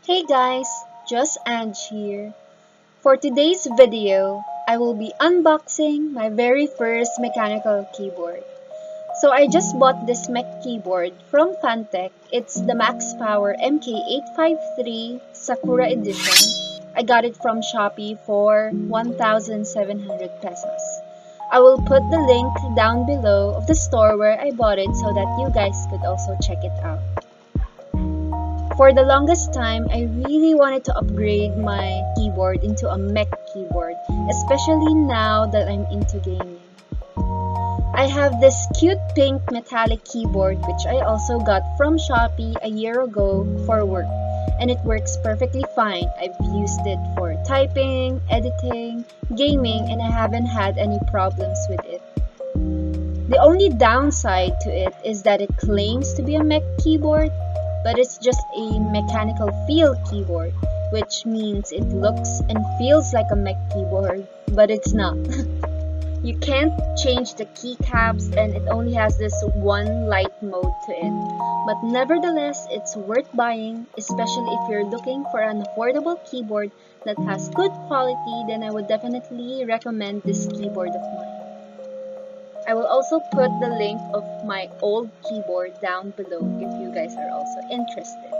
Hey guys, just Ange here. For today's video, I will be unboxing my very first mechanical keyboard. So I just bought this mech keyboard from Fantech. It's the Maxpower MK853 Sakura edition. I got it from Shopee for 1,700 pesos. I will put the link down below of the store where I bought it so that you guys could also check it out. For the longest time, I really wanted to upgrade my keyboard into a mech keyboard, especially now that I'm into gaming. I have this cute pink metallic keyboard which I also got from Shopee a year ago for work, and it works perfectly fine. I've used it for typing, editing, gaming, and I haven't had any problems with it. The only downside to it is that it claims to be a mech keyboard, but it's just a mechanical feel keyboard, which means it looks and feels like a mech keyboard, but it's not. You can't change the keycaps and it only has this one light mode to it. But nevertheless, it's worth buying, especially if you're looking for an affordable keyboard that has good quality. Then I would definitely recommend this keyboard of mine. I will also put the link of my old keyboard down below if you guys are also interested.